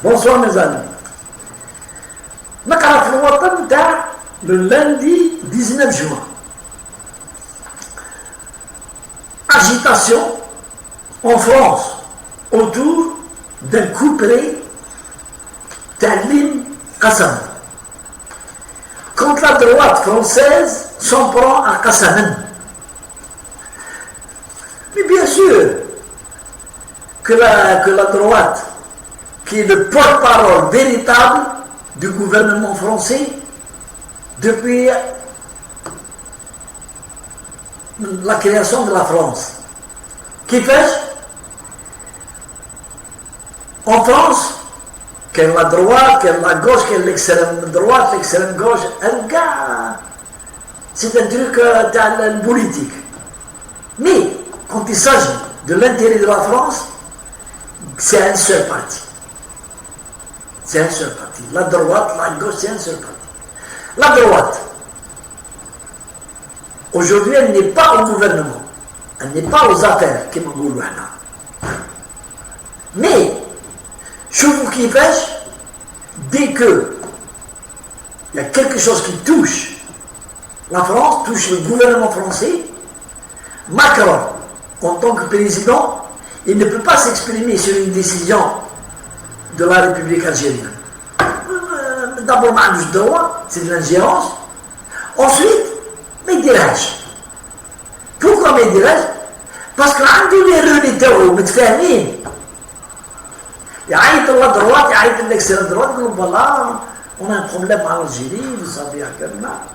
Bonsoir mes amis. نقرأ في الوطن تاع le lundi 19 juin. Agitation en France autour d'un couplet تاع l'hymne Qassam. Quand la droite française s'en prend à Qassaman. Mais bien sûr que la droite, qui est le porte-parole véritable du gouvernement français depuis la création de la France. Qui fait en France, quelle la droite, quelle la gauche, quelle l'extrême droite, l'extrême gauche, un gars, c'est un truc politique. Mais quand il s'agit de l'intérêt de la France, c'est un seul parti. C'est un seul parti. La droite, la gauche, c'est un seul parti. La droite, aujourd'hui, elle n'est pas au gouvernement. Elle n'est pas aux affaires, comme on dit. Mais, je vous qui pêche, dès que il y a quelque chose qui touche la France, touche le gouvernement français, Macron, en tant que président, il ne peut pas s'exprimer sur une décision de la République algérienne. D'abord, on a le droit, c'est de l'ingérence. Ensuite, mais dirais-je. Pourquoi mais dirais-je? Parce qu'on a les relais تاعو متفاهمين. يعيط la droite, يعيط l'extrême droite, يقولوا voilà, on a un problème en Algérie, vous savez,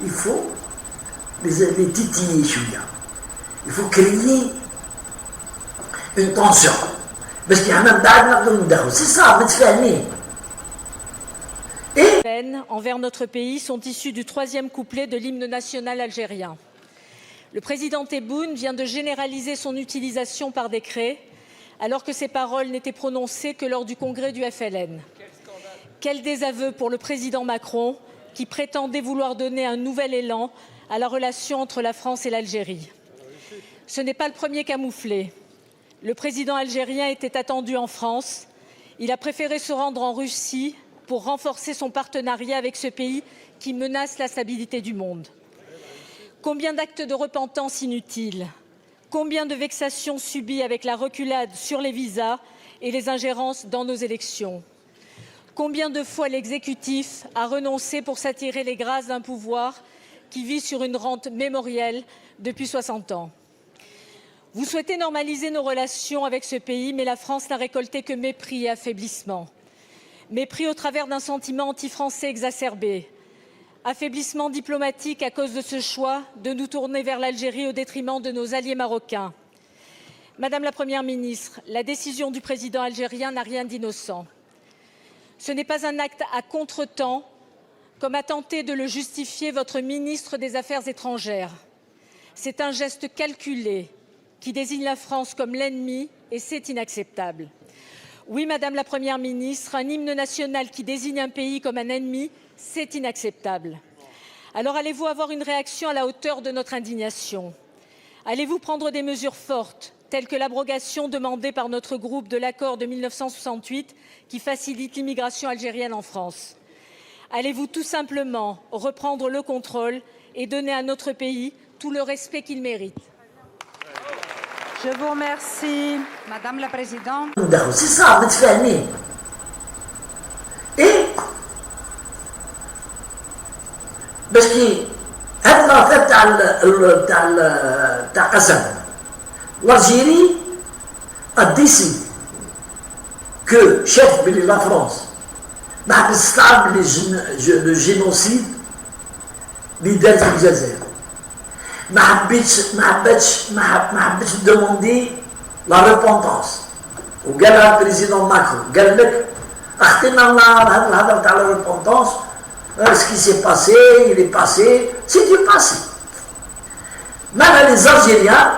il faut les titiller شوية. Il faut créer une tension. Parce qu'il y a un بعد c'est ça, متفاهمين. Les peines envers notre pays sont issues du troisième couplet de l'hymne national algérien. Le président Tebboune vient de généraliser son utilisation par décret, alors que ces paroles n'étaient prononcées que lors du congrès du FLN. Quel désaveu pour le président Macron, qui prétendait vouloir donner un nouvel élan à la relation entre la France et l'Algérie. Ce n'est pas le premier camouflet. Le président algérien était attendu en France. Il a préféré se rendre en Russie pour renforcer son partenariat avec ce pays qui menace la stabilité du monde. Combien d'actes de repentance inutiles? Combien de vexations subies avec la reculade sur les visas et les ingérences dans nos élections? Combien de fois l'exécutif a renoncé pour s'attirer les grâces d'un pouvoir qui vit sur une rente mémorielle depuis 60 ans? Vous souhaitez normaliser nos relations avec ce pays, mais la France n'a récolté que mépris et affaiblissement. Mépris au travers d'un sentiment anti-français exacerbé. Affaiblissement diplomatique à cause de ce choix de nous tourner vers l'Algérie au détriment de nos alliés marocains. Madame la Première ministre, la décision du président algérien n'a rien d'innocent. Ce n'est pas un acte à contretemps, comme a tenté de le justifier votre ministre des Affaires étrangères. C'est un geste calculé qui désigne la France comme l'ennemi et c'est inacceptable. Oui, Madame la Première ministre, un hymne national qui désigne un pays comme un ennemi, c'est inacceptable. Alors allez-vous avoir une réaction à la hauteur de notre indignation? Allez-vous prendre des mesures fortes, telles que l'abrogation demandée par notre groupe de l'accord de 1968 qui facilite l'immigration algérienne en France? Allez-vous tout simplement reprendre le contrôle et donner à notre pays tout le respect qu'il mérite? Je vous remercie, Madame la Présidente. C'est ça, متفاهمين. Et باش كي هاد الافير تاع قسم l'Algérie a décidé que chef de la France ما حبش تستعمل le génocide اللي دار في الجزائر. ما حبتش demander la repentance. وقالها البريزيدون ماكرون قال لك اختنا هذا الهضره تاع la repentance, ce qui s'est passé, il est passé, c'est du passé. ماذا les Algériens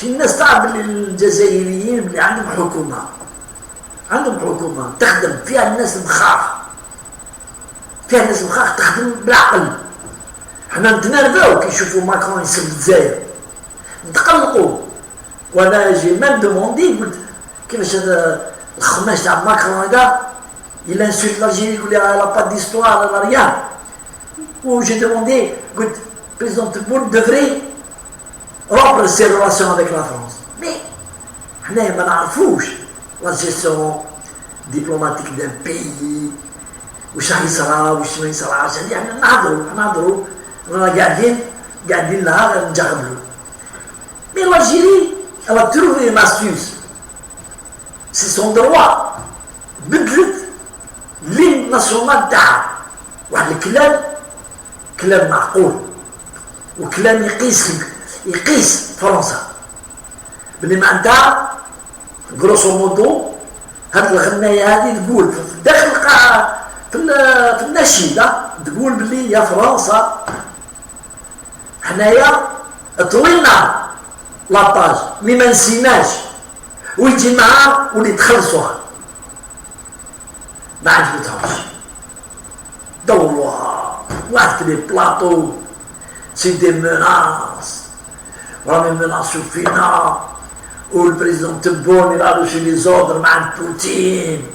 شي الناس تعب الجزائريين اللي عندهم حكومه تخدم فيها الناس مخاخ تخدم بالعقل. حنا نتنرفاو كي نشوفوا ماكرون يسب الجزائر نتقلقوا. وانا جي ميم دوموندي قلت كيفاش هذا الخماش تاع ماكرون هذا Il insulte l'Algérie, il n'a pas d'histoire, elle n'a rien. Où j'ai demandé, le président Tebboune devrait rompre ses relations avec la France. Mais, nous ne savons pas la gestion diplomatique d'un pays, واش راح يصرى واش ما يصراش. يعني نهضروا رانا قاعدين لها نجربلو. Mais l'Algérie, elle a trouvé une astuce. C'est son droit. بدلت l'hymne national تاعها. واحد الكلام كلام معقول وكلام يقيس فرنسا. بلي معناتها غروسو مودو هاد الغنايه هذه تقول في داخل في النشيده تقول بلي يا فرنسا حنايا طوينا لاباج مي ما نسيناش ويجي معاه واللي تخلصوها ما عجبتهمش دوروها واحد في لي بلاطو سي دي مناس راهم يمناسو فينا والبريزيدون تبون يلعبوا شي لي زودر مع بوتين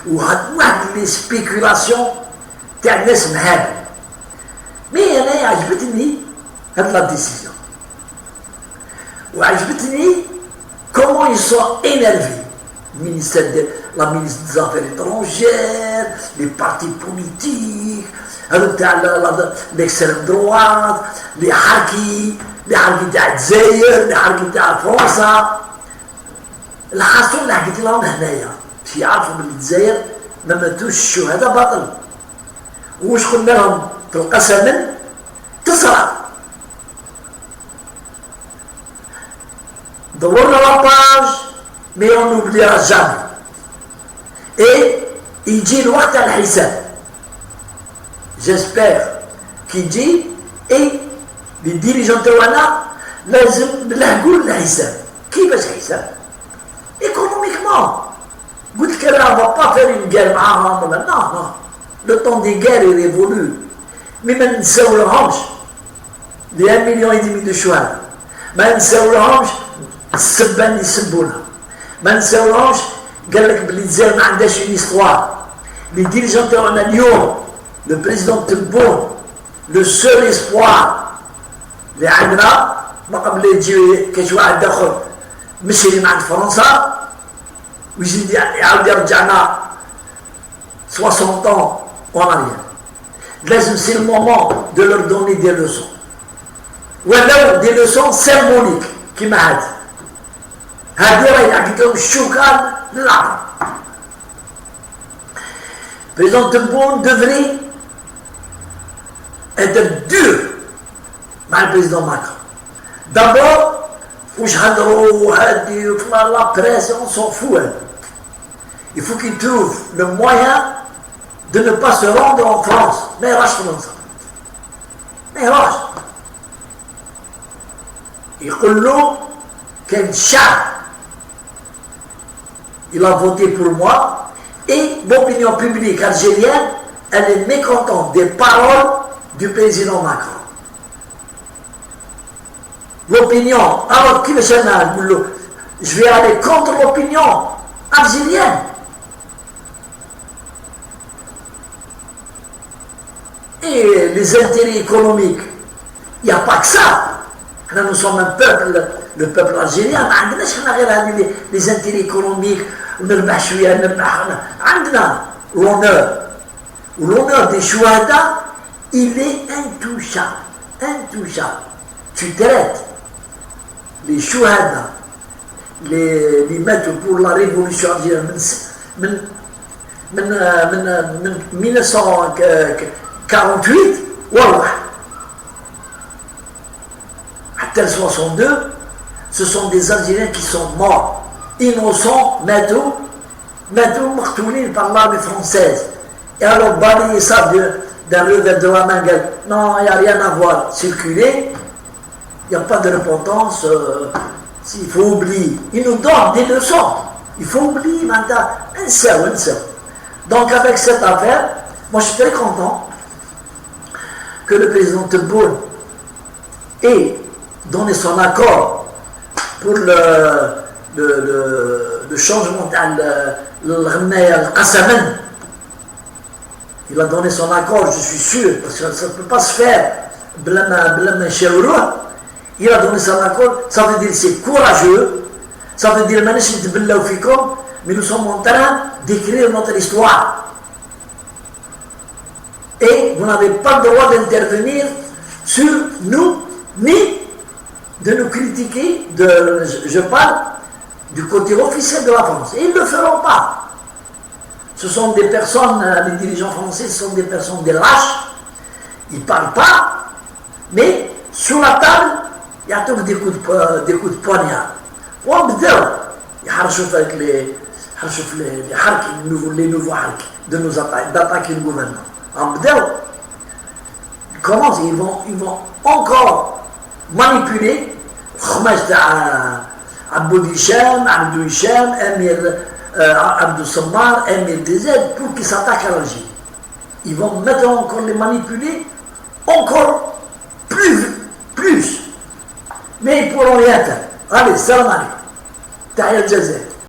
وهاد واحد لي سبيكولاسيون تاع الناس مهابل. مي انا عجبتني هاد لا ديسيزيون وعجبتني كومون ils sont énervés. La ministre des Affaires étrangères, les partis politiques, l'extrême droite, les حركي تاع الجزائر، اللي حركي تاع فرنسا. الحاصل اللي حكيت لهم هنايا باش يعرفوا بلي الجزائر ما ماتوش الشهداء باطل. واش قلنا لهم في القسم تصرف دورنا لاباج مي اون نوبليرا جامي. اي يجي الوقت تاع الحساب. جيسبيغ كي يجي اي لي ديريجون تاعنا لازم نلحقوا الحساب. كيفاش حساب؟ ايكونوميكمون. قلت لك انا با فير اون غير معاهم ولا نو لو طون دي غير ريفولو. مي ما نساولهمش لي 1,5 مليون دو شهداء، ما نساولهمش السبان اللي يسبونا، ما نساولهمش قال لك بلي الجزائر ما عندهاش اون استوار. لي ديريجون تاعنا اليوم لو بريزيدون تبون لو سول اسبوار اللي عندنا ما قبل يجي كاش واحد اخر مشي من عند فرنسا ويزيد يعاود يرجعنا 60 ans en arrière. لازم سي المومون دو لور دوني دي لوسون ولو دي لوسون سيمبوليك كيما هادي راهي عطيت لهم الشوكان للعقل. Président Tebboune devrait être dur مع البريزيدون ماكرون. D'abord واش هضروا هادي في لا بريس on s'en fout. Il faut qu'il trouve le moyen de ne pas se rendre en France. ما يراش فرنسا، ما يراش. يقول له كان الشعب il a voté pour moi et l'opinion publique algérienne elle est mécontente des paroles du président Macron. L'opinion, alors qui je vais aller contre l'opinion algérienne. Et les intérêts économiques, il n'y a pas que ça. Nous sommes un peuple, le peuple algérien, les intérêts économiques, l'honneur des chouhada, il est intouchable, intouchable. Tu traites les chouhada, les maîtres pour la révolution algérienne, 1948, wallah. Tel 62, ce sont des Algériens qui sont morts, innocents, maintenant martelés par l'armée française. Et alors, balayer ça d'un revers de la main, non, il n'y a rien à voir, circuler, il n'y a pas de repentance, il faut oublier. Ils nous donnent des leçons, il faut oublier maintenant, un seul. Donc, avec cette affaire, moi je suis très content que le président Tebboune ait donné son accord pour le changement de l'Qasamen il a donné son accord, je suis sûr, parce que ça ne peut pas se faire. Il a donné son accord, ça veut dire c'est courageux, ça veut dire mais nous sommes en train d'écrire notre histoire. Et vous n'avez pas le droit d'intervenir sur nous, ni de nous critiquer, je parle du côté officiel de la France. Et ils ne le feront pas. Ce sont des personnes, les dirigeants français, ce sont des personnes des lâches. Ils ne parlent pas, mais sur la table, il y a donc des coups de poignard. Ils harchent avec les nouveaux harks de nous d'attaquer le gouvernement. Ils commencent, ils vont encore manipuler Abdou Hicham, Amir Abdou Sammar, Amir DZ pour qu'ils s'attaquent à l'Algérie. Ils vont maintenant encore les manipuler encore plus. Mais ils pourront rien faire. Allez, salam alaikum. Tahia al-Jazair.